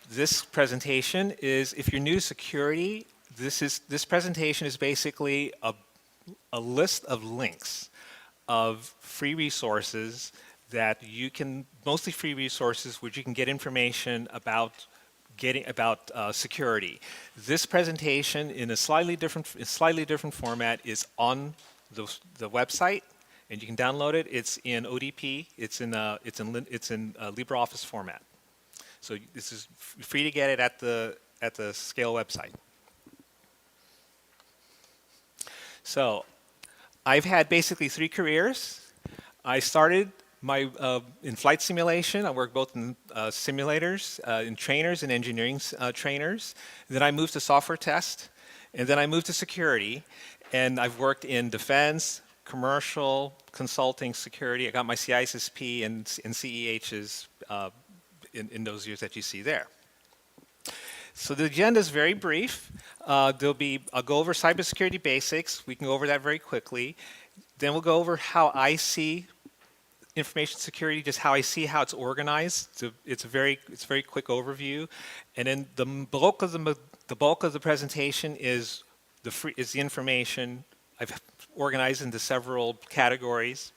This presentation is, if you're new to security, this presentation is basically a list of links of free resources that you can, mostly free resources, which you can get information about security. This presentation in a slightly different format is on the website, and you can download it. It's in ODP. It's in LibreOffice format. So this is free to get it at the Scale website. So I've had basically 3 careers. I started in flight simulation. I worked both in simulators, in trainers and engineering trainers. Then I moved to software test, and then I moved to security. And I've worked in defense, commercial, consulting, security. I got my CISSP and CEHs in those years that you see there. So the agenda is very brief. I'll go over cybersecurity basics. We can go over that very quickly. Then we'll go over how I see information security, just how I see how it's organized. It's a very quick overview. And then the bulk of the presentation is the information. I've organized into several categories.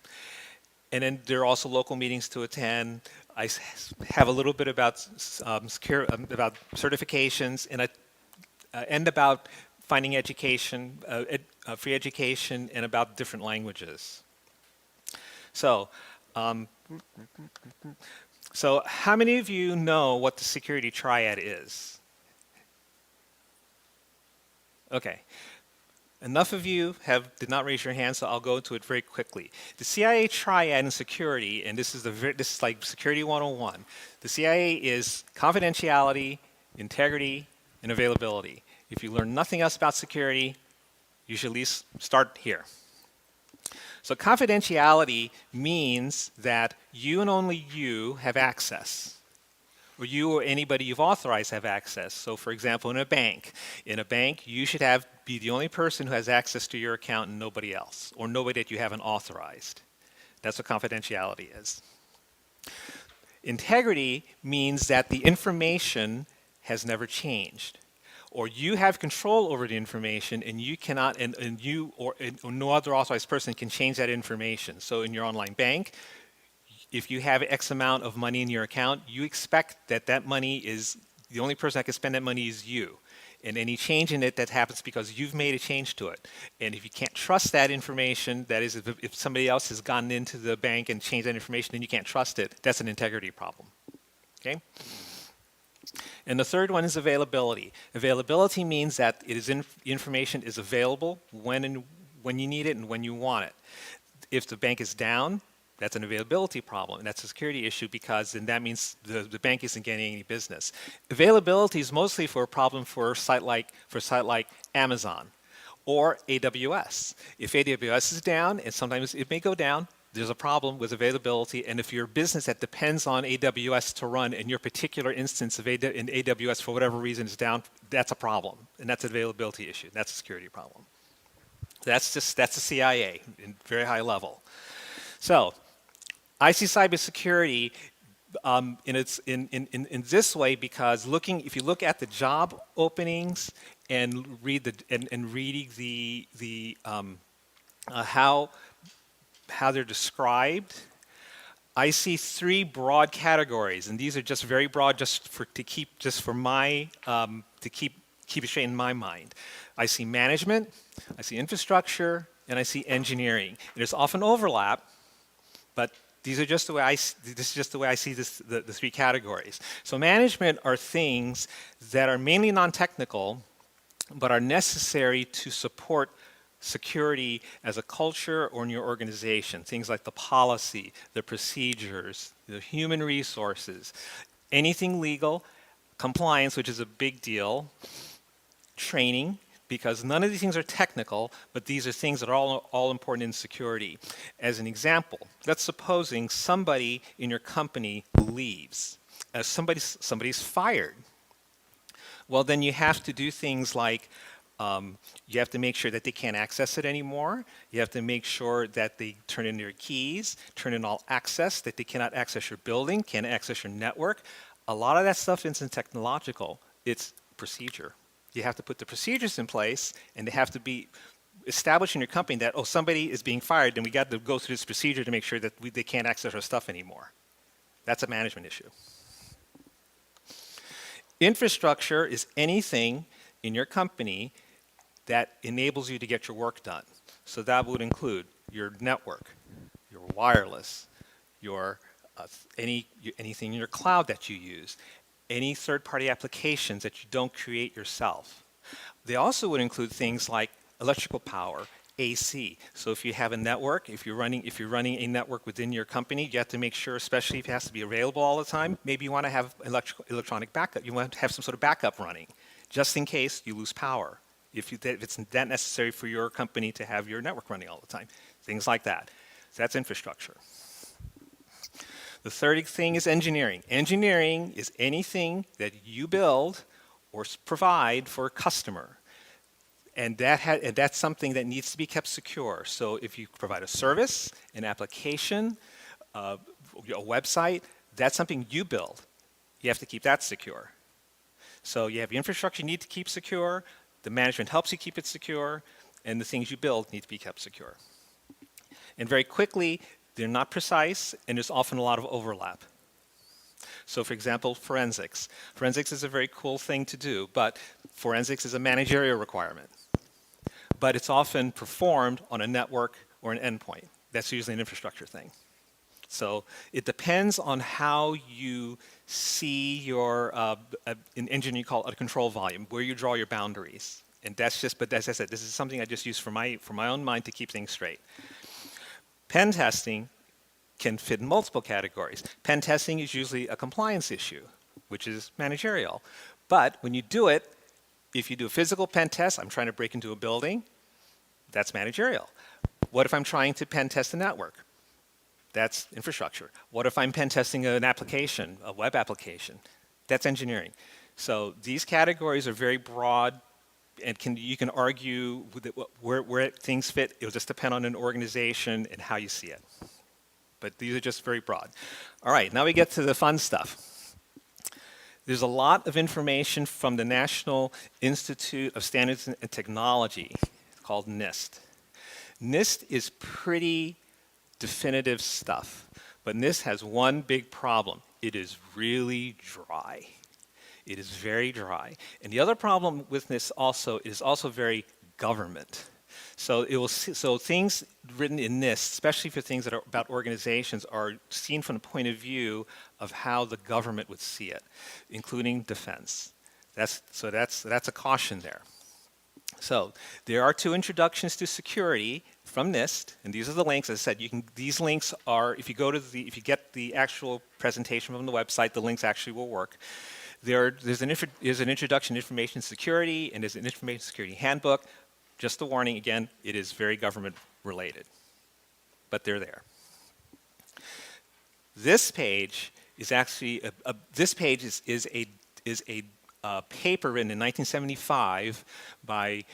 And then there are also local meetings to attend. I have a little bit about certifications, and and about finding education, free education, and about different languages. So how many of you know what the security triad is? Okay. Enough of you did not raise your hand, so I'll go into it very quickly. The CIA triad in security, and this is like security 101. The CIA is confidentiality, integrity, and availability. If you learn nothing else about security, you should at least start here. So confidentiality means that you and only you have access, or you or anybody you've authorized have access. So for example, in a bank, you should be the only person who has access to your account and nobody else, or nobody that you haven't authorized. That's what confidentiality is. Integrity means that the information has never changed, or you have control over the information, and you cannot, and you or no other authorized person can change that information. So in your online bank, if you have X amount of money in your account, you expect that money is, the only person that can spend that money is you. And any change in it, that happens because you've made a change to it. And if you can't trust that information, that is, if somebody else has gone into the bank and changed that information and you can't trust it, that's an integrity problem. Okay? And the third one is availability. Availability means that information is available when you need it and when you want it. If the bank is down, that's an availability problem, and that's a security issue, because then that means the bank isn't getting any business. Availability is mostly for a problem for a site like Amazon or AWS. If AWS is down, and sometimes it may go down, there's a problem with availability, and if you're a business that depends on AWS to run, and your particular instance of in AWS for whatever reason is down, that's a problem, and that's an availability issue. That's a security problem. That's the CIA in very high level. So I see cybersecurity in this way, because if you look at the job openings and reading how they're described, I see 3 broad categories, and these are just very broad, to keep it straight in my mind. I see management, I see infrastructure, and I see engineering. There's often overlap, but this is just the way I see the 3 categories. So management are things that are mainly non-technical, but are necessary to support security as a culture or in your organization. Things like the policy, the procedures, the human resources, anything legal, compliance, which is a big deal, training, because none of these things are technical, but these are things that are all important in security. As an example, let's supposing somebody in your company leaves. Somebody's fired. Well, then you have to do things like you have to make sure that they can't access it anymore. You have to make sure that they turn in their keys, turn in all access, that they cannot access your building, can't access your network. A lot of that stuff isn't technological. It's procedure. You have to put the procedures in place, and they have to be established in your company that, oh, somebody is being fired, then we got to go through this procedure to make sure that they can't access our stuff anymore. That's a management issue. Infrastructure is anything in your company that enables you to get your work done. So that would include your network, your wireless, your anything in your cloud that you use, any third-party applications that you don't create yourself. They also would include things like electrical power, AC. So if you have a network, if you're running a network within your company, you have to make sure, especially if it has to be available all the time, maybe you want to have electronic backup. You want to have some sort of backup running, just in case you lose power. If it's that necessary for your company to have your network running all the time. Things like that. So that's infrastructure. The third thing is engineering. Engineering is anything that you build or provide for a customer. And that's something that needs to be kept secure. So if you provide a service, an application, a website, that's something you build. You have to keep that secure. So you have the infrastructure you need to keep secure, the management helps you keep it secure, and the things you build need to be kept secure. And very quickly, they're not precise, and there's often a lot of overlap. So for example, forensics. Forensics is a very cool thing to do, but forensics is a managerial requirement. But it's often performed on a network or an endpoint. That's usually an infrastructure thing. So it depends on how you see your, in engineering you call it a control volume, where you draw your boundaries. And that's just, but as I said, this is something I just use for my own mind to keep things straight. Pen testing can fit in multiple categories. Pen testing is usually a compliance issue, which is managerial. But when you do it, if you do a physical pen test, I'm trying to break into a building, that's managerial. What if I'm trying to pen test a network? That's infrastructure. What if I'm pen testing an application, a web application? That's engineering. So these categories are very broad, and you can argue with where things fit. It'll just depend on an organization and how you see it. But these are just very broad. All right, now we get to the fun stuff. There's a lot of information from the National Institute of Standards and Technology called NIST. NIST is pretty definitive stuff, but NIST has one big problem. It is really dry. It is very dry. And the other problem with this also is also very government. So things written in NIST, especially for things that are about organizations, are seen from the point of view of how the government would see it, including defense. That's a caution there. So there are 2 introductions to security from NIST, and these are the links. As I said, these links are, if you get the actual presentation from the website, the links actually will work. There's an introduction to information security, and there's an information security handbook. Just a warning, again, it is very government related, but they're there. This page is actually is a paper written in 1975 by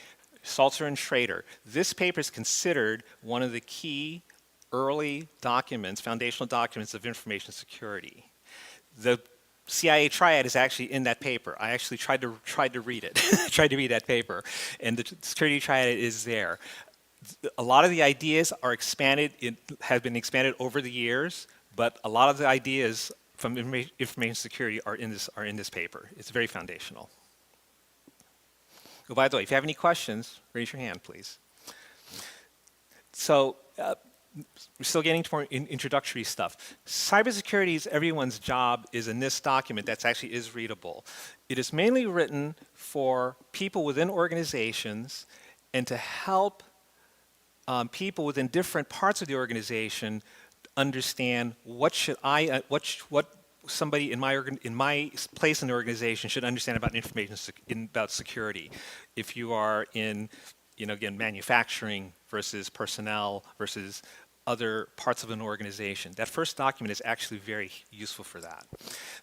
Salzer and Schrader. This paper is considered one of the key early documents, foundational documents of information security. The CIA triad is actually in that paper. I actually tried to read it, tried to read that paper, and the security triad is there. A lot of the ideas are expanded, have been expanded over the years, but a lot of the ideas from information security are in this paper. It's very foundational. Oh, by the way, if you have any questions, raise your hand, please. So we're still getting to more introductory stuff. Cybersecurity is everyone's job is a NIST document that actually is readable. It is mainly written for people within organizations and to help people within different parts of the organization understand what somebody in my place in the organization should understand about about security. If you are in, again, manufacturing versus personnel versus other parts of an organization. That first document is actually very useful for that.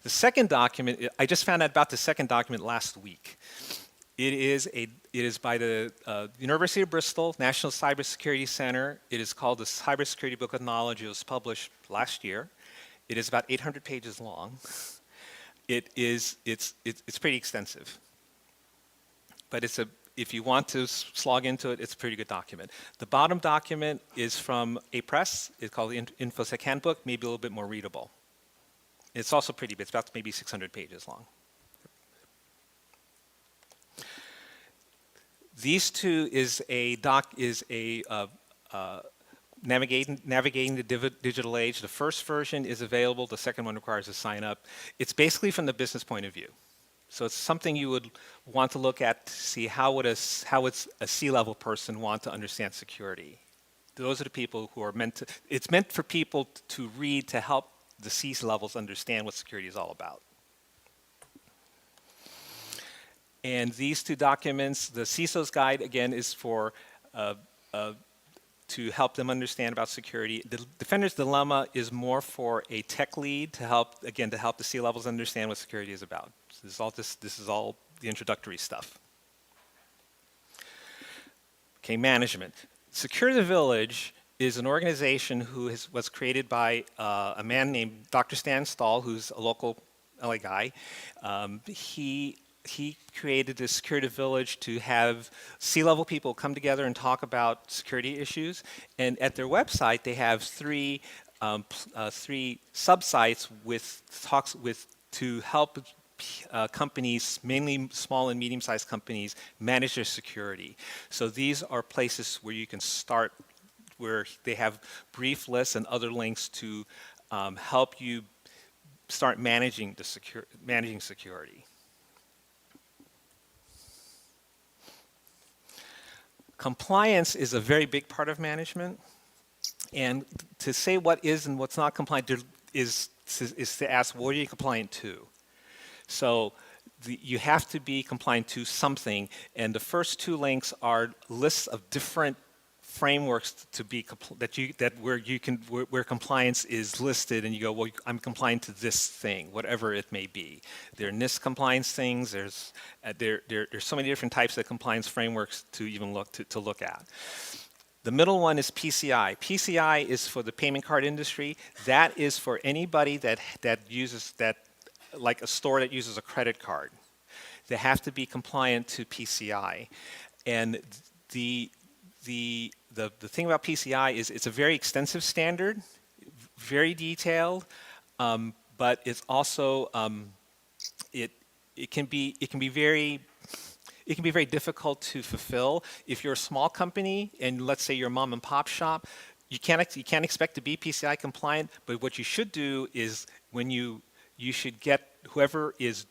The second document, I just found out about the second document last week. It is by the University of Bristol National Cybersecurity Center. It is called the Cybersecurity Book of Knowledge. It was published last year. It is about 800 pages long. it's pretty extensive. But if you want to slog into it, it's a pretty good document. The bottom document is from a press. It's called the InfoSec Handbook, maybe a little bit more readable. It's also pretty big. It's about maybe 600 pages long. These two is navigating the digital age. The first version is available. The second one requires a sign up. It's basically from the business point of view. So it's something you would want to look at to see how would a C-level person want to understand security. Those are the people who are meant to, it's meant for people to read to help the C-levels understand what security is all about. And these two documents, the CISO's guide, again, is for to help them understand about security. The Defender's Dilemma is more for a tech lead to help, again, to help the C-levels understand what security is about. So this is all the introductory stuff. Okay, management. Secure the Village is an organization who was created by a man named Dr. Stan Stahl, who's a local LA guy. He created this security village to have C-level people come together and talk about security issues. And at their website, they have three sub-sites to help companies, mainly small and medium-sized companies, manage their security. So these are places where you can start, where they have brief lists and other links to help you start managing security. Compliance is a very big part of management, and to say what is and what's not compliant is to ask, what are you compliant to? So you have to be compliant to something, and the first two links are lists of different frameworks to be where compliance is listed, and you go, well, I'm compliant to this thing, whatever it may be. There are NIST compliance things. There's so many different types of compliance frameworks to even look at. The middle one is PCI. PCI is for the payment card industry. That is for anybody that uses like a store that uses a credit card. They have to be compliant to PCI, and the thing about PCI is it's a very extensive standard, very detailed, but it's also it can be very difficult to fulfill. If you're a small company and let's say you're a mom and pop shop, you can't expect to be PCI compliant. But what you should do is you should get whoever is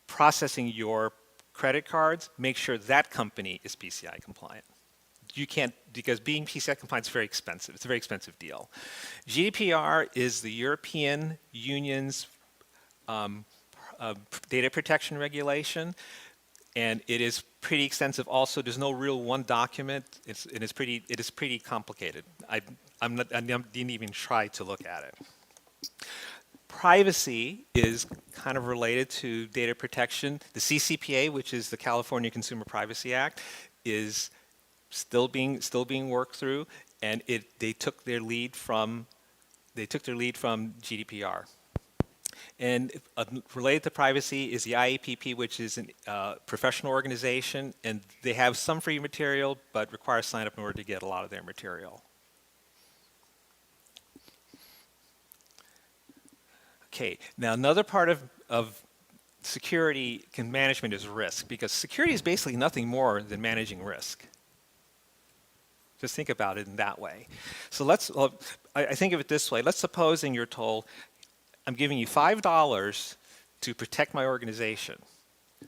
processing your credit cards, make sure that company is PCI compliant. You can't, because being PCI compliant is very expensive. It's a very expensive deal. GDPR is the European Union's data protection regulation, and it is pretty extensive. Also, there's no real one document. It is pretty complicated. I didn't even try to look at it. Privacy is kind of related to data protection. The CCPA, which is the California Consumer Privacy Act, is still being worked through, and they took their lead from GDPR. And related to privacy is the IAPP, which is a professional organization, and they have some free material, but require sign up in order to get a lot of their material. Okay, now another part of security management is risk, because security is basically nothing more than managing risk. Just think about it in that way. So I think of it this way. Let's suppose you're told, I'm giving you $5 to protect my organization.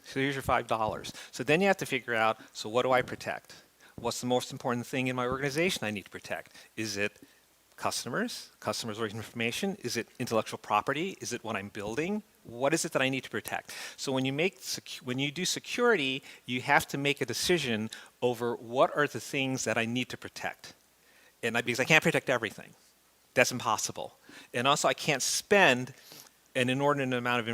So here's your $5. So then you have to figure out, so what do I protect? What's the most important thing in my organization I need to protect? Is it customers or information? Is it intellectual property? Is it what I'm building? What is it that I need to protect? So when you do security, you have to make a decision over what are the things that I need to protect. And because I can't protect everything. That's impossible. And also I can't spend an inordinate amount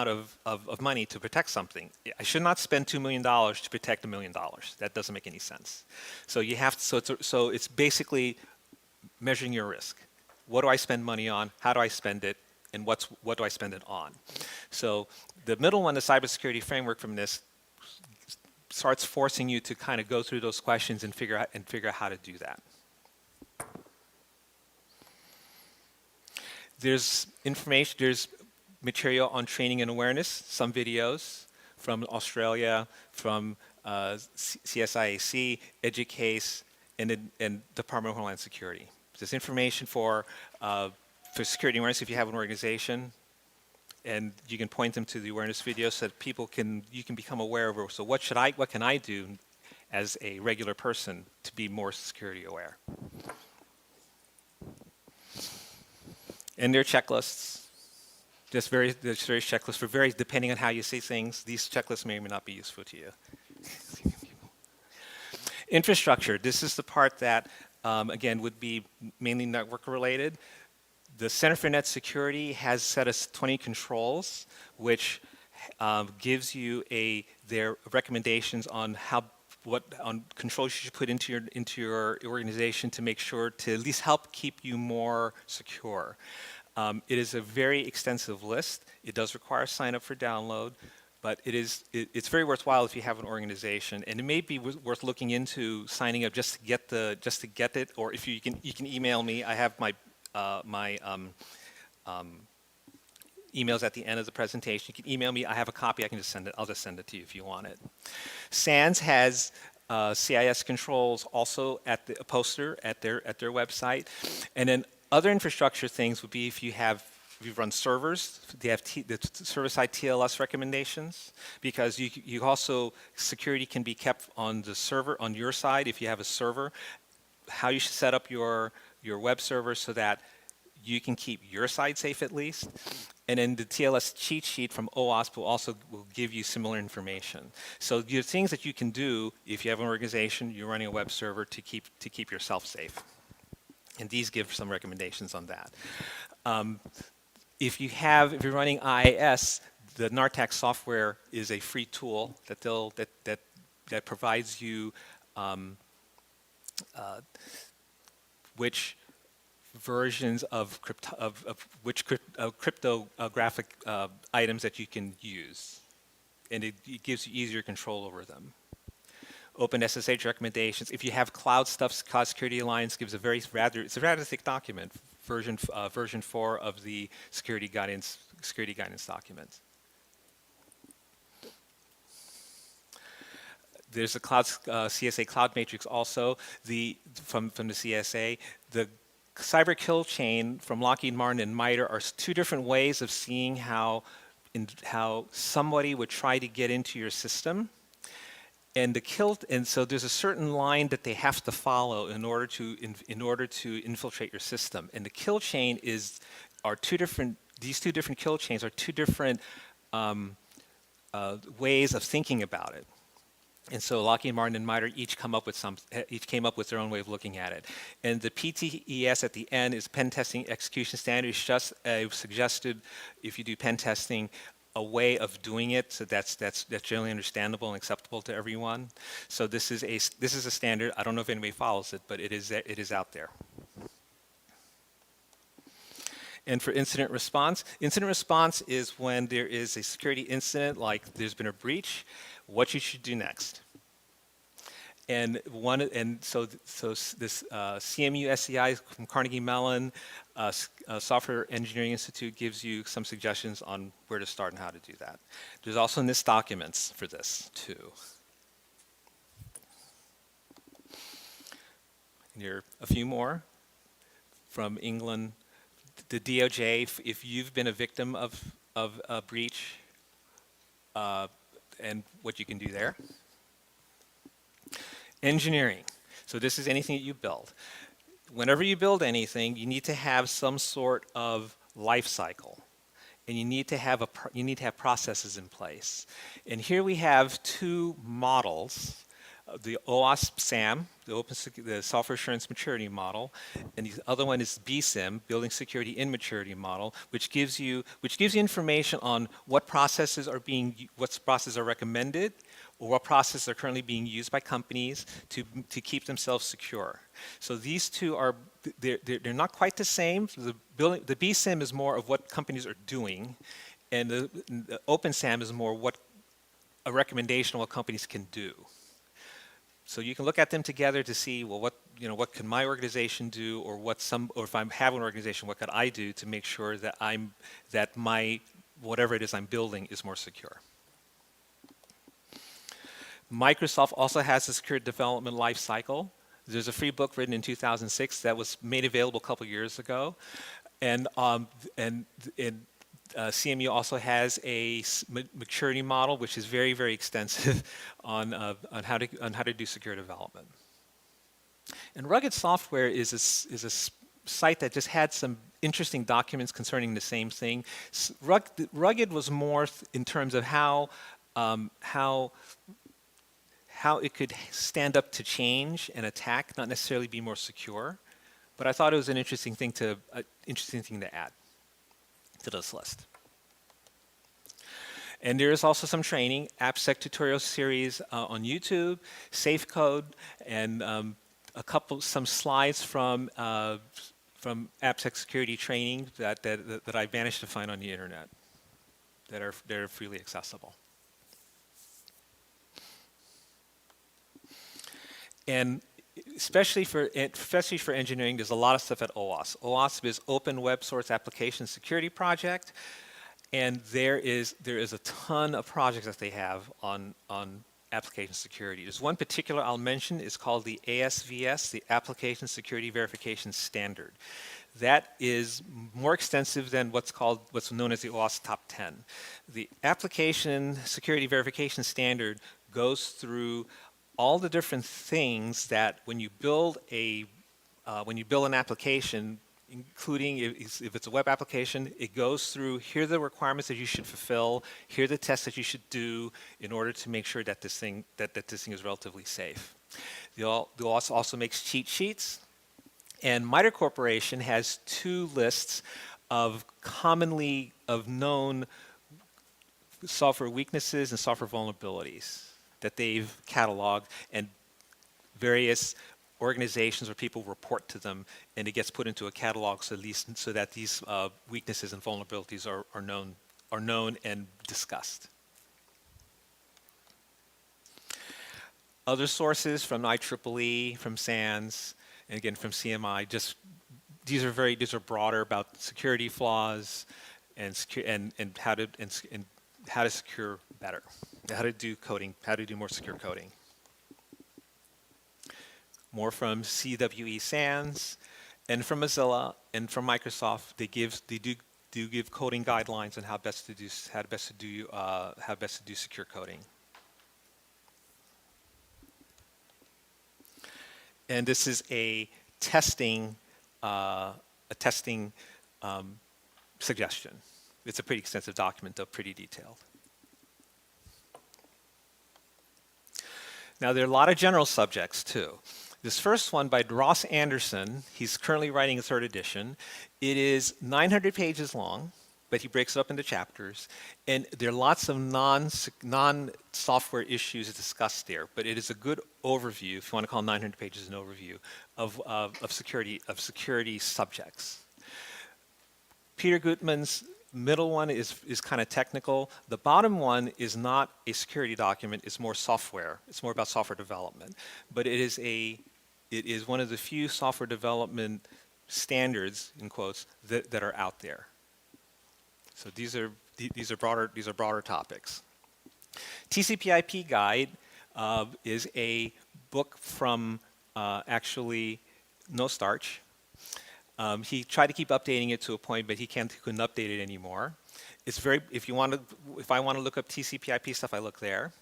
of money to protect something. I should not spend $2 million to protect $1 million. That doesn't make any sense. So you have to, so it's basically measuring your risk. What do I spend money on? How do I spend it? and what do I spend it on. So the middle one, the cybersecurity framework from NIST, starts forcing you to kind of go through those questions and figure out how to do that. There's information, there's material on training and awareness, some videos from Australia, from CSIAC, Educase, and Department of Homeland Security. There's information for security awareness if you have an organization, and you can point them to the awareness videos so that you can become aware of it. So what can I do as a regular person to be more security aware? And there are checklists. There's various checklists for depending on how you see things. These checklists may or may not be useful to you. Infrastructure. This is the part that, again, would be mainly network related. The Center for Net Security has set us 20 controls, which gives you their recommendations on on controls you should put into your organization to make sure to at least help keep you more secure. It is a very extensive list. It does require sign up for download, but it's very worthwhile if you have an organization, and it may be worth looking into signing up just to get it, or if you can email me. I have my emails at the end of the presentation. You can email me. I have a copy. I can just send it. I'll just send it to you if you want it. SANS has CIS controls also at a poster at their website, and then other infrastructure things would be if you run servers. They have the server-side TLS recommendations, because you also security can be kept on the server on your side if you have a server. How you should set up your web server so that you can keep your side safe at least. And then the TLS cheat sheet from OWASP will give you similar information. So there are things that you can do if you have an organization, you're running a web server to keep yourself safe. And these give some recommendations on that. If you're running IIS, the NARTAC software is a free tool that provides you which versions of cryptographic items that you can use, and it gives you easier control over them. Open SSH recommendations. If you have cloud stuff, Cloud Security Alliance gives it's a rather thick document, version 4 of the security guidance document. There's a CSA Cloud Matrix also from the CSA. The cyber kill chain from Lockheed Martin and MITRE are two different ways of seeing how somebody would try to get into your system. And so there's a certain line that they have to follow in order to infiltrate your system. And the kill chain these two different kill chains are two different ways of thinking about it. And so Lockheed Martin and MITRE each came up with their own way of looking at it. And the PTES at the end is pen testing execution standard. It's just suggested, if you do pen testing, a way of doing it, so that's generally understandable and acceptable to everyone. So this is a standard. I don't know if anybody follows it, but it is out there. And for incident response is when there is a security incident, like there's been a breach, what you should do next. And so this CMU SEI from Carnegie Mellon Software Engineering Institute gives you some suggestions on where to start and how to do that. There's also NIST documents for this too. And here are a few more from England. The DOJ, if you've been a victim of a breach, and what you can do there. Engineering. So this is anything that you build. Whenever you build anything, you need to have some sort of life cycle, and you need to have processes in place. And here we have two models. The OWASP SAM, the Software Assurance Maturity Model, and the other one is BSIM, Building Security in Maturity Model, which gives you information on what processes are recommended, or what processes are currently being used by companies to keep themselves secure. So these two are they're not quite the same. The BSIM is more of what companies are doing, and the OpenSAM is more what a recommendation of what companies can do. So you can look at them together to see, well, what can my organization do, or if I have an organization, what could I do to make sure that whatever it is I'm building is more secure. Microsoft also has a secure development life cycle. There's a free book written in 2006 that was made available a couple years ago, and CMU also has a maturity model, which is very, very extensive on how to do secure development. And Rugged Software is a site that just had some interesting documents concerning the same thing. Rugged was more in terms of how it could stand up to change and attack, not necessarily be more secure. But I thought it was an interesting thing to add to this list. And there is also some training, AppSec tutorial series on YouTube, Safe Code, and some slides from AppSec security training that I managed to find on the internet that are freely accessible. And especially for engineering, there's a lot of stuff at OWASP. OWASP is Open Web Source Application Security Project, and there is a ton of projects that they have on application security. There's one particular I'll mention. It's called the ASVS, the Application Security Verification Standard. That is more extensive than what's known as the OWASP Top 10. The Application Security Verification Standard goes through all the different things that when you build an application, including if it's a web application, it goes through, here are the requirements that you should fulfill, here are the tests that you should do in order to make sure that this thing is relatively safe. The OWASP also makes cheat sheets, and MITRE Corporation has 2 lists of known software weaknesses and software vulnerabilities that they've cataloged, and various organizations or people report to them, and it gets put into a catalog so that these weaknesses and vulnerabilities are known and discussed. Other sources from IEEE, from SANS, and again from CMI. These are broader about security flaws and how to secure better, how to do coding, how to do more secure coding. More from CWE SANS, and from Mozilla, and from Microsoft. They do give coding guidelines on how best to do secure coding. And this is a testing suggestion. It's a pretty extensive document, though pretty detailed. Now, there are a lot of general subjects, too. This first one by Ross Anderson, he's currently writing a 3rd edition. It is 900 pages long, but he breaks it up into chapters. And there are lots of non-software issues discussed there, but it is a good overview, if you want to call 900 pages an overview, of security subjects. Peter Gutmann's middle one is kind of technical. The bottom one is not a security document, it's more software. It's more about software development. But it is one of the few software development standards, in quotes, that are out there. So these are broader topics. TCP/IP Guide is a book from actually No Starch. He tried to keep updating it to a point, but he couldn't update it anymore. It's if I want to look up TCP/IP stuff, I look there.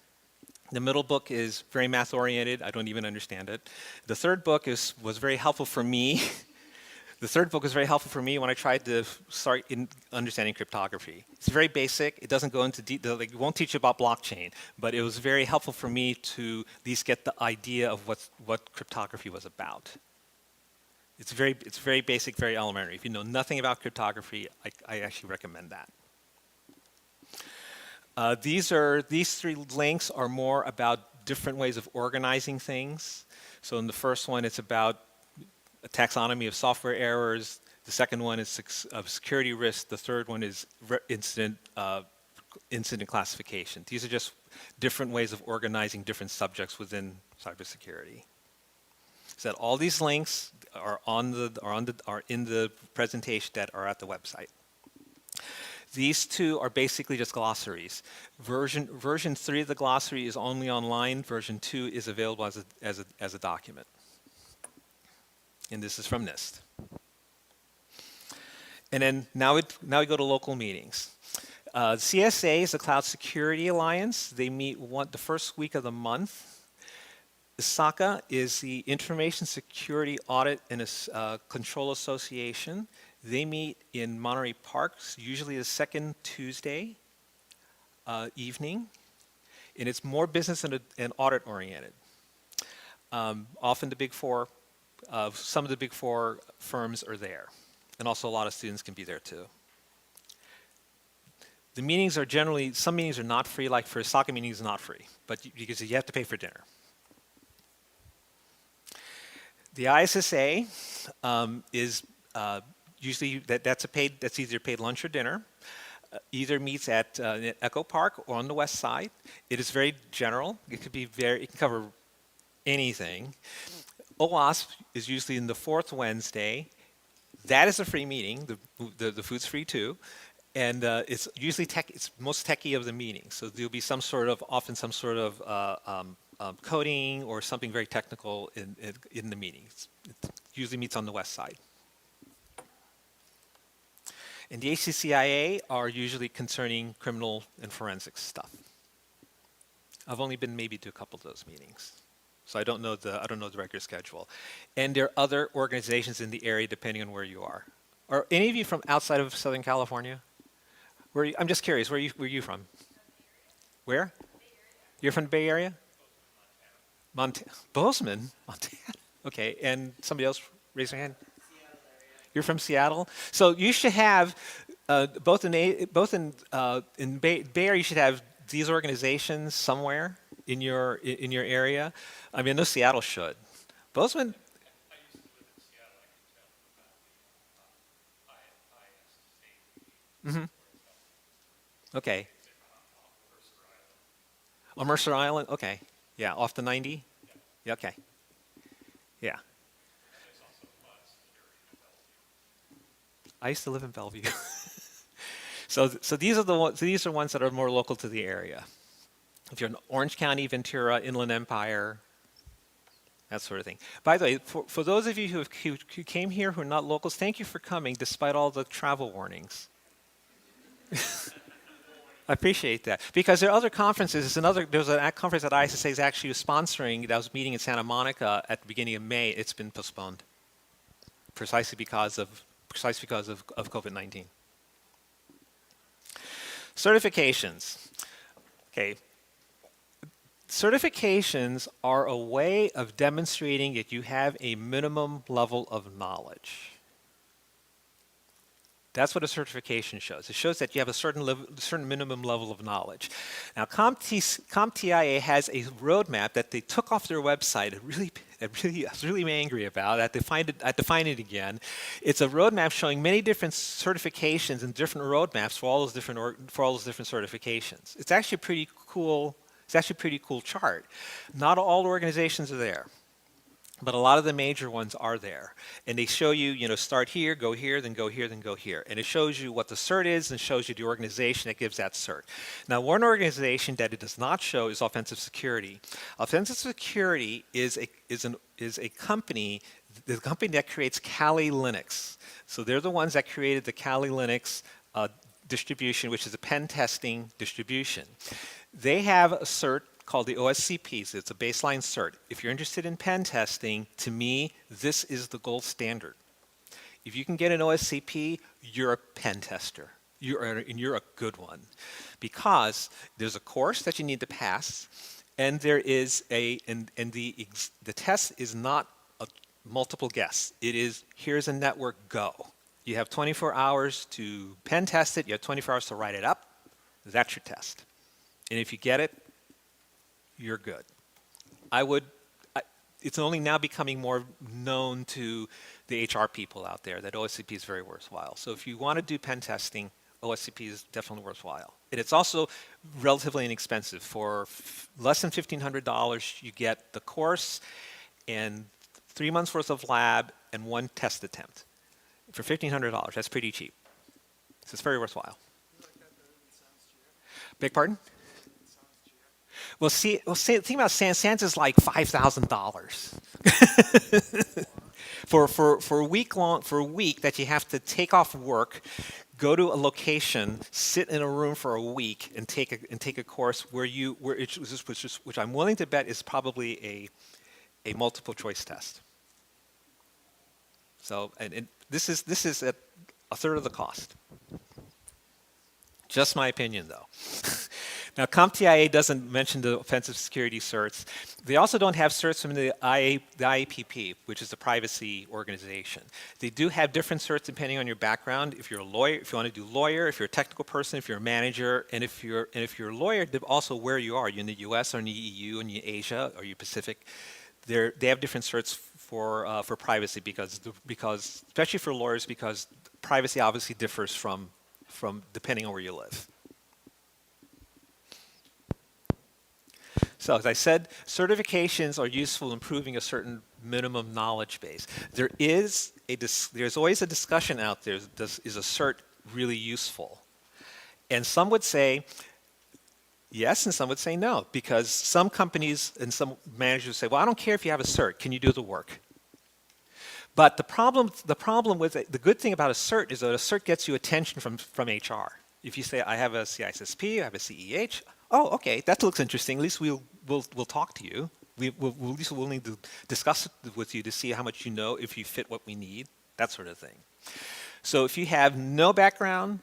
The middle book is very math oriented. I don't even understand it. The 3rd book was very helpful for me. The 3rd book was very helpful for me when I tried to start understanding cryptography. It's very basic. It doesn't go into detail. It won't teach you about blockchain, but it was very helpful for me to at least get the idea of what cryptography was about. It's very basic, very elementary. If you know nothing about cryptography, I actually recommend that. These 3 links are more about different ways of organizing things. So in the first one, it's about a taxonomy of software errors. The second one is of security risk. The third one is incident classification. These are just different ways of organizing different subjects within cybersecurity. So that all these links are in the presentation that are at the website. These two are basically just glossaries. Version 3 of the glossary is only online. Version 2 is available as a document. And this is from NIST. And then now we go to local meetings. CSA is the Cloud Security Alliance. They meet the first week of the month. ISACA is the Information Security Audit and Control Association. They meet in Monterey Park, usually the second Tuesday evening, and it's more business and audit oriented. Often the Big Four, some of the Big Four firms are there, and also a lot of students can be there too. The meetings are generally, some meetings are not free, like for ISACA meetings not free, but because you have to pay for dinner. The ISSA is usually that's either paid lunch or dinner. Either meets at Echo Park or on the west side. It is very general. It can cover anything. OWASP is usually in the fourth Wednesday. That is a free meeting. The food's free too, and it's usually it's most techie of the meetings. So there'll be often some sort of coding or something very technical in the meetings. It usually meets on the west side. And the ACCIA are usually concerning criminal and forensics stuff. I've only been maybe to a couple of those meetings, so I don't know the regular schedule. And there are other organizations in the area depending on where you are. Are any of you from outside of Southern California? I'm just curious. Where are you from? Where? You're from the Bay Area? Montana. Bozeman, Montana. Okay, and somebody else raise their hand. You're from Seattle, so you should have both in Bay Area. You should have these organizations somewhere in your area. I mean, I know Seattle should. Bozeman. I used to live in Seattle. I can tell about the Mm-hmm. Okay. On Mercer Island. Okay. Yeah, off the 90. Yeah. Okay. Yeah. I used to live in Bellevue. so these are the ones. These are ones that are more local to the area. If you're in Orange County, Ventura, Inland Empire, that sort of thing. By the way, for those of you who came here who are not locals, thank you for coming despite all the travel warnings. I appreciate that because there are other conferences. There's a conference that ISSA is actually sponsoring that was meeting in Santa Monica at the beginning of May. It's been postponed precisely because of COVID-19. Certifications. Okay. Certifications are a way of demonstrating that you have a minimum level of knowledge. That's what a certification shows. It shows that you have a certain minimum level of knowledge. Now, CompTIA has a roadmap that they took off their website. I was really angry about. I had to find it again. It's a roadmap showing many different certifications and different roadmaps for all those different certifications. It's actually pretty cool. It's actually a pretty cool chart. Not all organizations are there, but a lot of the major ones are there. And they show you, start here, go here, then go here, then go here. And it shows you what the cert is and shows you the organization that gives that cert. Now, one organization that it does not show is Offensive Security. Offensive Security is a company, the company that creates Kali Linux. So they're the ones that created the Kali Linux distribution, which is a pen testing distribution. They have a cert called the OSCP. So it's a baseline cert. If you're interested in pen testing, to me, this is the gold standard. If you can get an OSCP, you're a pen tester. You're a good one. Because there's a course that you need to pass, and there is the test is not a multiple guess. It is, here's a network, go. You have 24 hours to pen test it. You have 24 hours to write it up. That's your test. And if you get it, you're good. it's only now becoming more known to the HR people out there that OSCP is very worthwhile. So if you want to do pen testing, OSCP is definitely worthwhile. And it's also relatively inexpensive. For less than $1,500, you get the course and 3 months worth of lab and 1 test attempt. For $1,500, that's pretty cheap. So it's very worthwhile. Beg pardon? Well, the thing about Sans is like $5,000 for a week that you have to take off work, go to a location, sit in a room for a week, and take a course which I'm willing to bet is probably a multiple choice test. So, and this is at a third of the cost. Just my opinion, though. Now, CompTIA doesn't mention the offensive security certs. They also don't have certs from the IAPP, which is the privacy organization. They do have different certs depending on your background. If you're a lawyer, if you want to do lawyer, if you're a technical person, if you're a manager, and if you're a lawyer, also where you are. You're in the U.S. or in the EU, in Asia, or you Pacific. They have different certs for privacy because especially for lawyers, because privacy obviously differs from depending on where you live. So as I said, certifications are useful in improving a certain minimum knowledge base. There's always a discussion out there, is a cert really useful? And some would say yes, and some would say no, because some companies and some managers say, well, I don't care if you have a cert, can you do the work? But the problem with it, the good thing about a cert is that a cert gets you attention from HR. If you say, I have a CISSP, I have a CEH, oh, okay, that looks interesting. At least we'll talk to you. At least we're willing to discuss it with you to see how much you know, if you fit what we need, that sort of thing. So if you have no background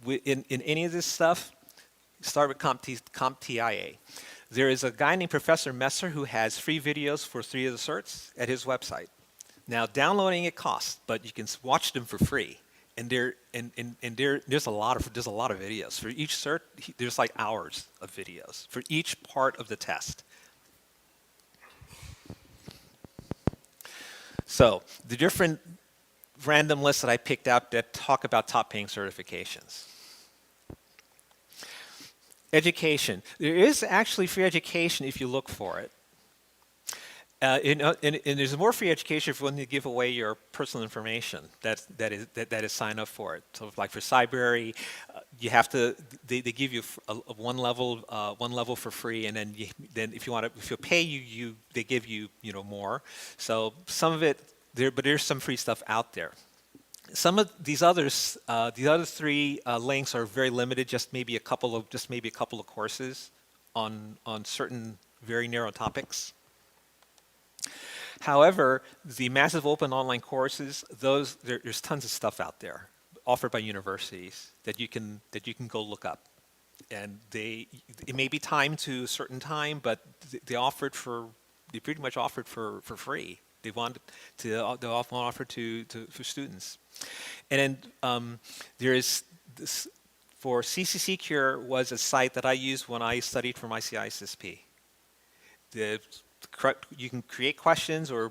in any of this stuff, start with CompTIA. There is a guy named Professor Messer who has free videos for 3 of the certs at his website. Now, downloading it costs, but you can watch them for free. And there's a lot of videos for each cert. There's like hours of videos for each part of the test. So the different random lists that I picked out that talk about top paying certifications. Education. There is actually free education if you look for it. And there's more free education if you want to give away your personal information that is sign up for it. So like for Cybrary, you have to they give you one level for free, and then if you pay they give you more. So some of it but there's some free stuff out there. Some of these others, the other 3 links are very limited, just maybe a couple of courses on certain very narrow topics. However, the massive open online courses, there's tons of stuff out there offered by universities that you can go look up, and it may be timed to a certain time, but they pretty much offered for free. They often offer for students. And then there is this, for CCC Cure was a site that I used when I studied for my CISSP. You can create questions or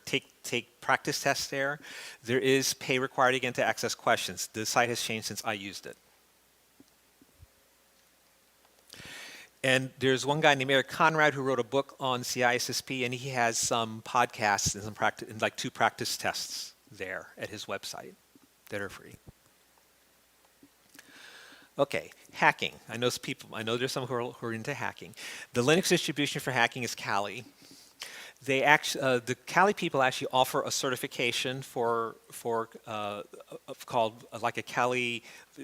take practice tests there. There is pay required again to access questions. The site has changed since I used it. And there's one guy named Eric Conrad who wrote a book on CISSP, and he has some podcasts and like 2 practice tests there at his website that are free. Okay, hacking. I know there's some who are into hacking. The Linux distribution for hacking is Kali. The Kali people actually offer a certification called like a Kali.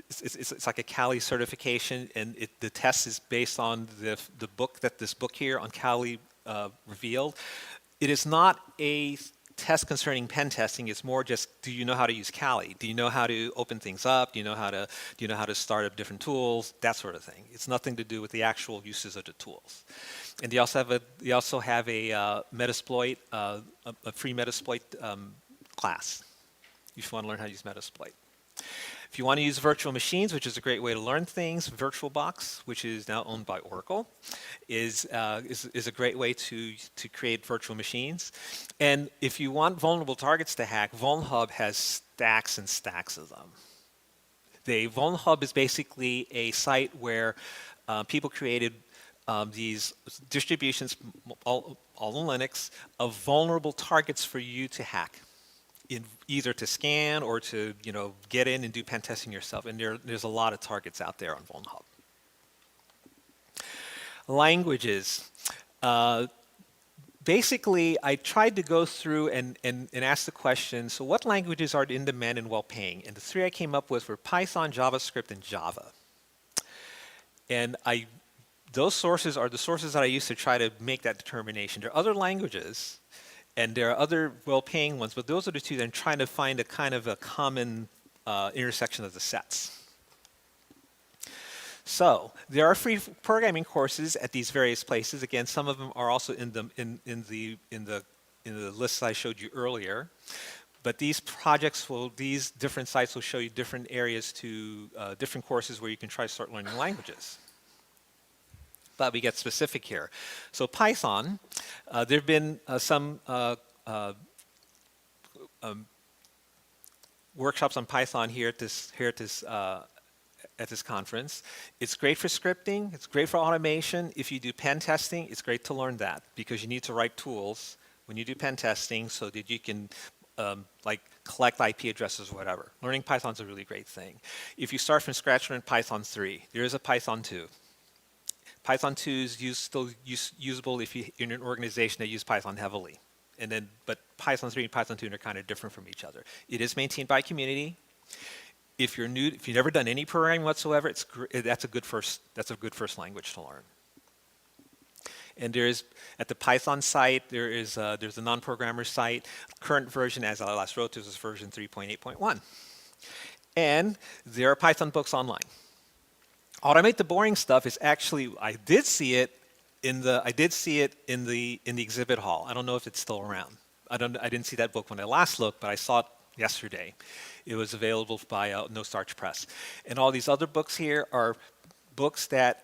It's like a Kali certification, and the test is based on the book that this book here on Kali revealed. It is not a test concerning pen testing. It's more just, do you know how to use Kali? Do you know how to open things up? Do you know how to start up different tools? That sort of thing. It's nothing to do with the actual uses of the tools. And they also have a Metasploit, a free Metasploit class if you want to learn how to use Metasploit. If you want to use virtual machines, which is a great way to learn things, VirtualBox, which is now owned by Oracle, is a great way to create virtual machines. And if you want vulnerable targets to hack, VulnHub has stacks and stacks of them. The VulnHub is basically a site where people created these distributions, all in Linux, of vulnerable targets for you to hack, either to scan or to get in and do pen testing yourself. And there's a lot of targets out there on VulnHub. Languages. Basically, I tried to go through and ask the question, so what languages are in demand and well-paying? And the three I came up with were Python, JavaScript, and Java. And those sources are the sources that I used to try to make that determination. There are other languages, and there are other well-paying ones, but those are the two that I'm trying to find a kind of a common intersection of the sets. So there are free programming courses at these various places. Again, some of them are also in the list I showed you earlier. But these these different sites will show you different areas to different courses where you can try to start learning languages. But we get specific here. So Python, there have been some workshops on Python here at this conference. It's great for scripting. It's great for automation. If you do pen testing, it's great to learn that because you need to write tools when you do pen testing so that you can like collect IP addresses or whatever. Learning Python is a really great thing. If you start from scratch, learn Python 3. There is a Python 2. Python 2 is still usable if you're in an organization that use Python heavily. But Python 3 and Python 2 are kind of different from each other. It is maintained by community. If you're new, if you've never done any programming whatsoever, that's a good first language to learn. And there's at the Python site, there's a non-programmer site. Current version, as I last wrote, this is version 3.8.1. And there are Python books online. Automate the boring stuff is actually, I did see it in the exhibit hall. I don't know if it's still around. I didn't see that book when I last looked, but I saw it yesterday. It was available by No Starch Press. And all these other books here are books that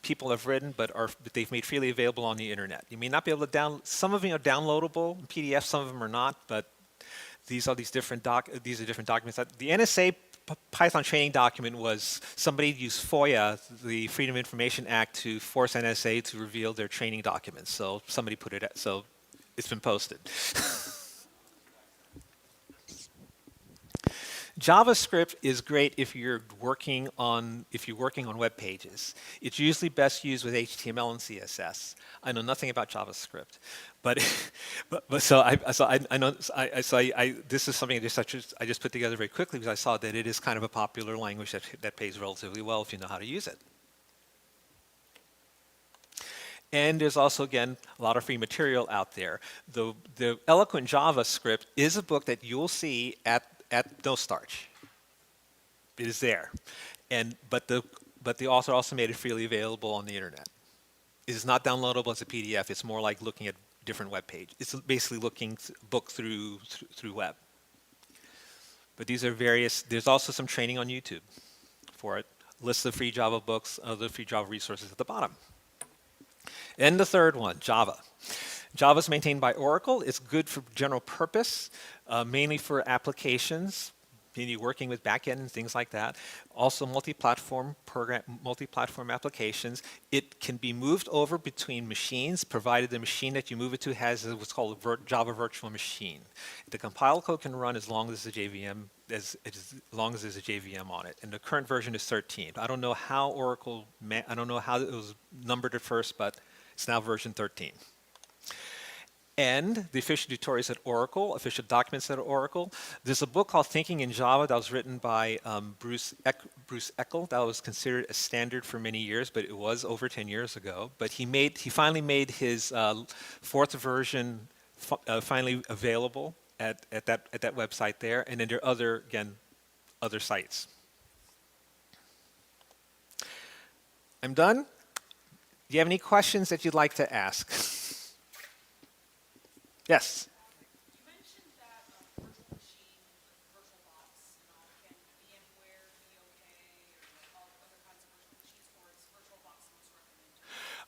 people have written, but they've made freely available on the internet. You may not be able to download. Some of them are downloadable in PDF. Some of them are not. But these are different documents. The NSA Python training document was somebody used FOIA, the Freedom of Information Act, to force NSA to reveal their training documents. So somebody put it. So it's been posted. JavaScript is great if you're working on web pages. It's usually best used with HTML and CSS. I know nothing about JavaScript, but this is something I just put together very quickly because I saw that it is kind of a popular language that pays relatively well if you know how to use it. And there's also, again, a lot of free material out there. The Eloquent JavaScript is a book that you'll see at No Starch. It is there. But the author also made it freely available on the internet. It is not downloadable as a PDF. It's more like looking at different web pages. It's basically looking book through web. But these are various. There's also some training on YouTube for it. Lists of free Java books, other free Java resources at the bottom. And the third one, Java. Java is maintained by Oracle. It's good for general purpose, mainly for applications, maybe working with backend and things like that. Also multi-platform applications. It can be moved over between machines, provided the machine that you move it to has what's called a Java virtual machine. The compile code can run as long as there's a JVM, on it. And the current version is 13. I don't know how I don't know how it was numbered at first, but it's now version 13. And the official tutorials at Oracle, official documents at Oracle. There's a book called Thinking in Java that was written by Bruce Eckel. That was considered a standard for many years, but it was over 10 years ago. But he finally made his fourth version finally available at that website there. And then there are other sites. I'm done. Do you have any questions that you'd like to ask? Yes. You mentioned that virtual machine, like VirtualBox, can be anywhere.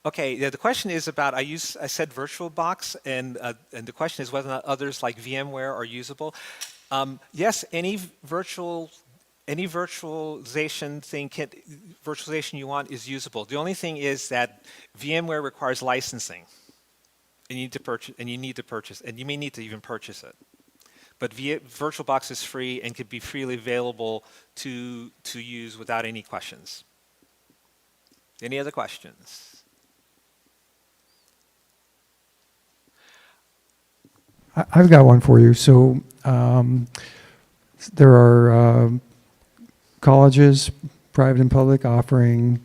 Okay, yeah, the question is about, I said VirtualBox, and the question is whether or not others like VMware are usable. Yes, any virtualization you want is usable. The only thing is that VMware requires licensing, and you need to purchase, and you may need to even purchase it. But VirtualBox is free and can be freely available to use without any questions. Any other questions? I've got one for you. So there are colleges, private and public, offering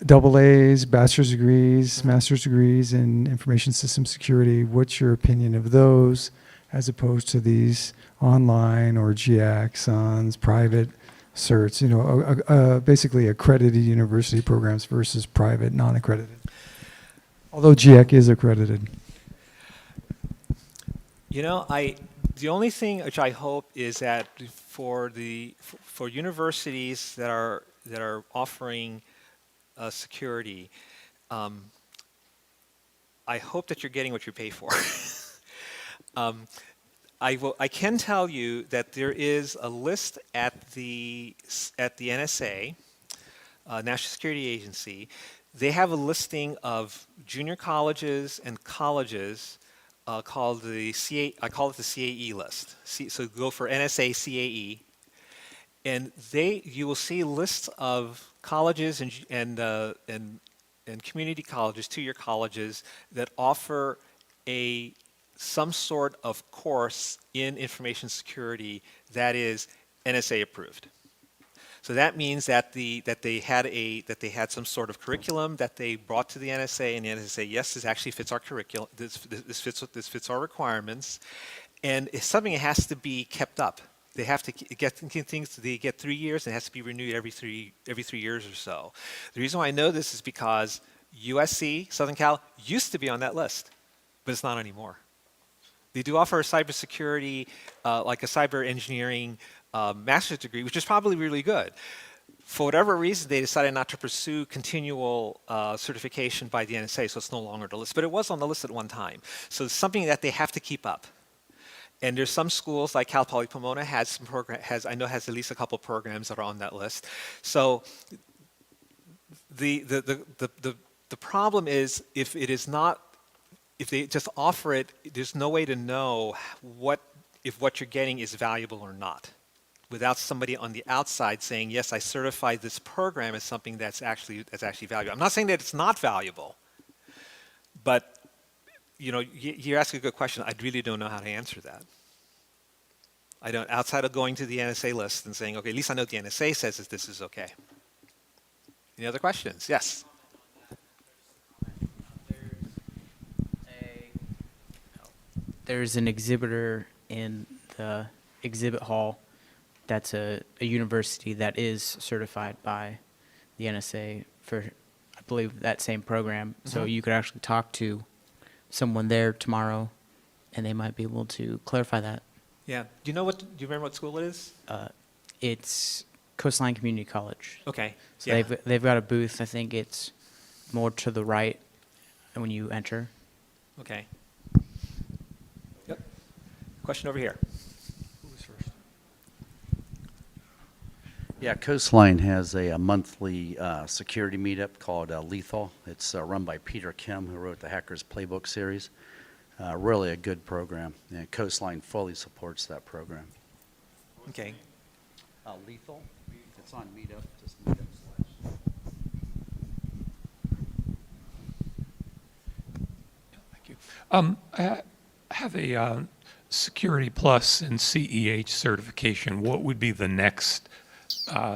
double A's, bachelor's degrees, master's degrees in information system security. What's your opinion of those as opposed to these online or GAXons, private certs, basically accredited university programs versus private, non-accredited? Although GIAC is accredited. The only thing which I hope is that for universities that are offering security, I hope that you're getting what you pay for. I can tell you that there is a list at the NSA, National Security Agency. They have a listing of junior colleges and colleges called the I call it the CAE list. So go for NSA CAE, and you will see lists of colleges and community colleges, two-year colleges that offer some sort of course in information security that is NSA approved. So that means that they had some sort of curriculum that they brought to the NSA, and the NSA said, yes, this actually fits our curriculum. This fits our requirements, and it's something that has to be kept up. They have to get things. They get 3 years, and it has to be renewed every three years or so. The reason why I know this is because USC, Southern Cal, used to be on that list, but it's not anymore. They do offer a cybersecurity, like a cyber engineering master's degree, which is probably really good. For whatever reason, they decided not to pursue continual certification by the NSA, so it's no longer on the list. But it was on the list at one time. So it's something that they have to keep up. And there's some schools, like Cal Poly Pomona, has at least a couple programs that are on that list. So the problem is if they just offer it, there's no way to know if what you're getting is valuable or not, without somebody on the outside saying, yes, I certify this program as something that's actually valuable. I'm not saying that it's not valuable, but you're asking a good question. I really don't know how to answer that. I don't, outside of going to the NSA list and saying, okay, at least I know the NSA says that this is okay. Any other questions? Yes. There's an exhibitor in the exhibit hall that's a university that is certified by the NSA for, I believe, that same program. So you could actually talk to someone there tomorrow, and they might be able to clarify that. Yeah. Do you remember what school it is? It's Coastline Community College. Okay. So yeah. they've got a booth. I think it's more to the right when you enter. Okay. Yep. Question over here. Who was first? Yeah, Coastline has a monthly security meetup called Lethal. It's run by Peter Kim, who wrote the Hackers Playbook series. Really a good program, and Coastline fully supports that program. Okay. Lethal? It's on Meetup, just Meetup / Thank you. I have a Security Plus and CEH certification. What would be the next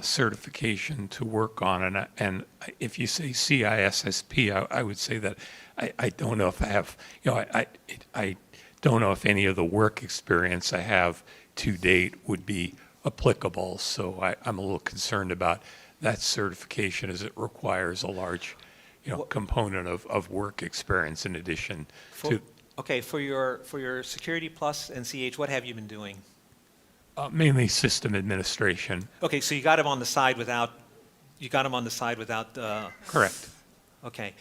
certification to work on? And if you say CISSP, I would say that I don't know if I have, I don't know if any of the work experience I have to date would be applicable. So I'm a little concerned about that certification, as it requires a large component of work experience in addition to. Okay, for your Security Plus and CH, what have you been doing? Mainly system administration. Okay, so you got him on the side without. Correct. Okay.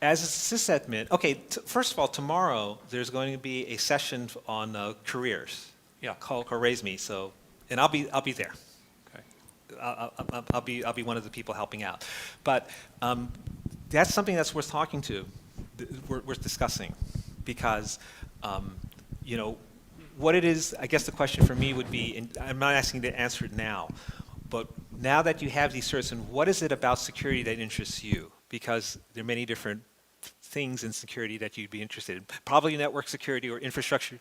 As a sysadmin, okay, first of all, tomorrow there's going to be a session on careers. Yeah. Called Raise Me. So, and I'll be there. Okay. I'll be one of the people helping out. But that's something that's worth talking to, worth discussing, because you know what it is. I guess the question for me would be, and I'm not asking you to answer it now, but now that you have these certs, and what is it about security that interests you? Because there are many different things in security that you'd be interested in. Probably network security or infrastructure.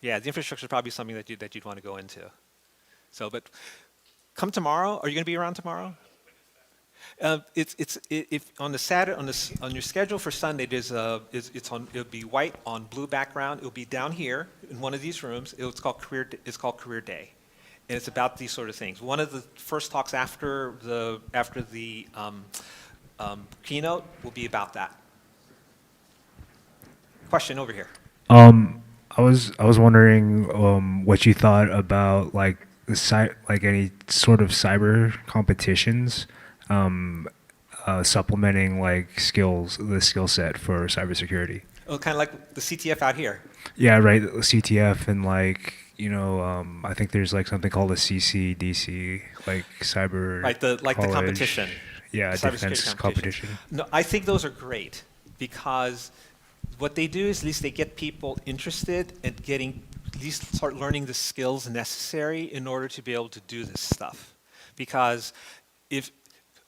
Yeah, the infrastructure is probably something that you'd want to go into. So, but come tomorrow. Are you going to be around tomorrow? If on the Saturday on your schedule for Sunday, it'll be white on blue background. It'll be down here in one of these rooms. It's called Career Day, and it's about these sort of things. One of the first talks after the keynote will be about that. Question over here. I was wondering what you thought about like like any sort of cyber competitions, supplementing like the skill set for cybersecurity. Oh, kind of like the CTF out here. Yeah, right. CTF and like I think there's like something called a CCDC, like cyber. Right, the college. competition. Yeah, Cybersecurity defense competition. No, I think those are great because what they do is at least they get people interested and at least start learning the skills necessary in order to be able to do this stuff. Because if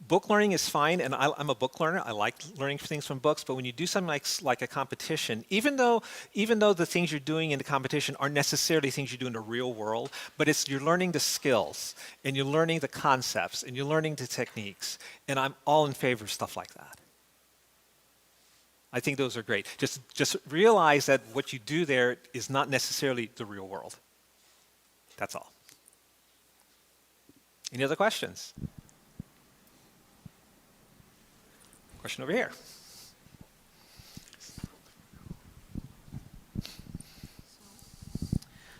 book learning is fine, and I'm a book learner, I like learning things from books, but when you do something like a competition, even though the things you're doing in the competition aren't necessarily things you do in the real world, but you're learning the skills, and you're learning the concepts, and you're learning the techniques, and I'm all in favor of stuff like that. I think those are great. Just realize that what you do there is not necessarily the real world. That's all. Any other questions? Question over here.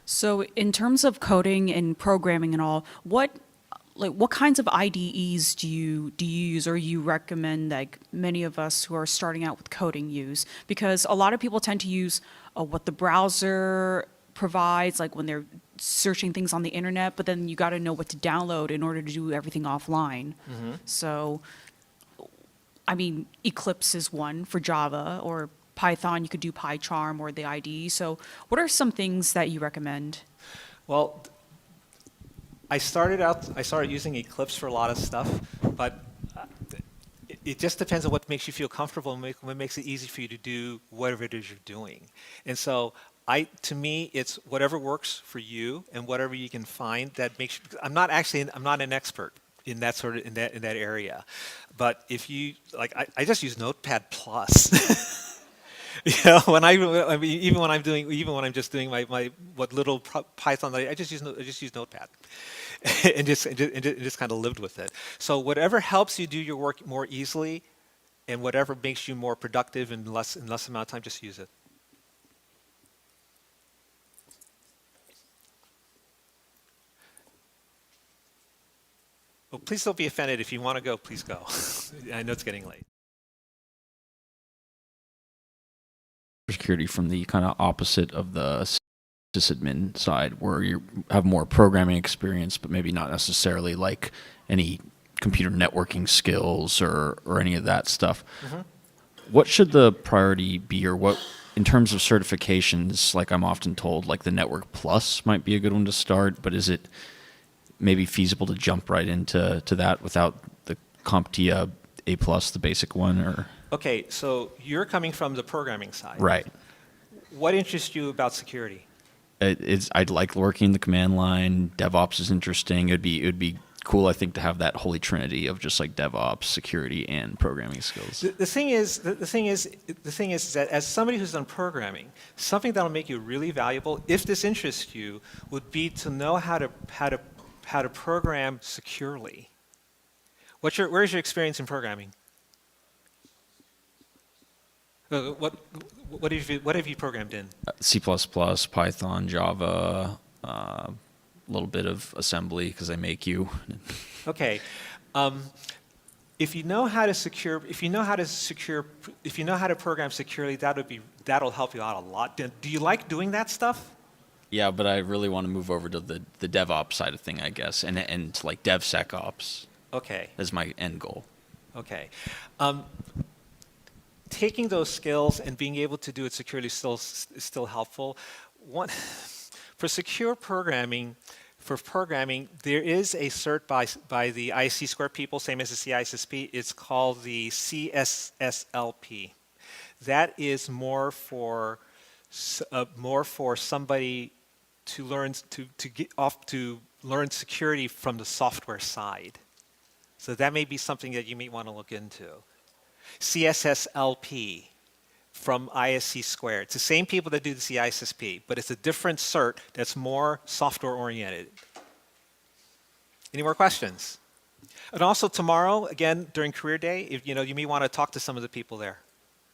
So in terms of coding and programming and all, what kinds of IDEs do you use, or you recommend like many of us who are starting out with coding use? Because a lot of people tend to use what the browser provides, like when they're searching things on the internet, but then you got to know what to download in order to do everything offline. Mm-hmm. So, I mean, Eclipse is one for Java, or Python, you could do PyCharm or the IDE. So what are some things that you recommend? Well, I started using Eclipse for a lot of stuff, but it just depends on what makes you feel comfortable and what makes it easy for you to do whatever it is you're doing. And so to me, it's whatever works for you and whatever you can find that makes you, I'm not an expert in that in that area. But if you, like, I just use Notepad Plus. You know, even when I'm just doing my what little Python, I just use Notepad, and just kind of lived with it. So whatever helps you do your work more easily, and whatever makes you more productive in less amount of time, just use it. Well, please don't be offended. If you want to go, please go. I know it's getting late. Security from the kind of opposite of the sysadmin side, where you have more programming experience, but maybe not necessarily like any computer networking skills or any of that stuff. Mm-hmm. What should the priority be, or what, in terms of certifications, like I'm often told, like the Network Plus might be a good one to start, but is it maybe feasible to jump right into that without the CompTIA A+, the basic one, or? Okay, so you're coming from the programming side. Right. What interests you about security? I'd like working the command line. DevOps is interesting. It'd be cool, I think, to have that holy trinity of just like DevOps, security, and programming skills. The thing is that as somebody who's done programming, something that'll make you really valuable, if this interests you, would be to know how to program securely. Where's your experience in programming? What have you programmed in? C++, Python, Java, a little bit of assembly because I make you. Okay. If you know how to secure, if you know how to secure, if you know how to program securely, that'll help you out a lot. Do you like doing that stuff? Yeah, but I really want to move over to the DevOps side of thing, I guess, and like DevSecOps Okay. as my end goal. Okay. Taking those skills and being able to do it securely is still helpful. For secure programming, there is a cert by the IC2 people, same as the CISSP. It's called the CSSLP. That is more for somebody to learn security from the software side. So that may be something that you may want to look into. CSSLP from ISC2. It's the same people that do the CISSP, but it's a different cert that's more software oriented. Any more questions? And also tomorrow, again, during career day, you may want to talk to some of the people there.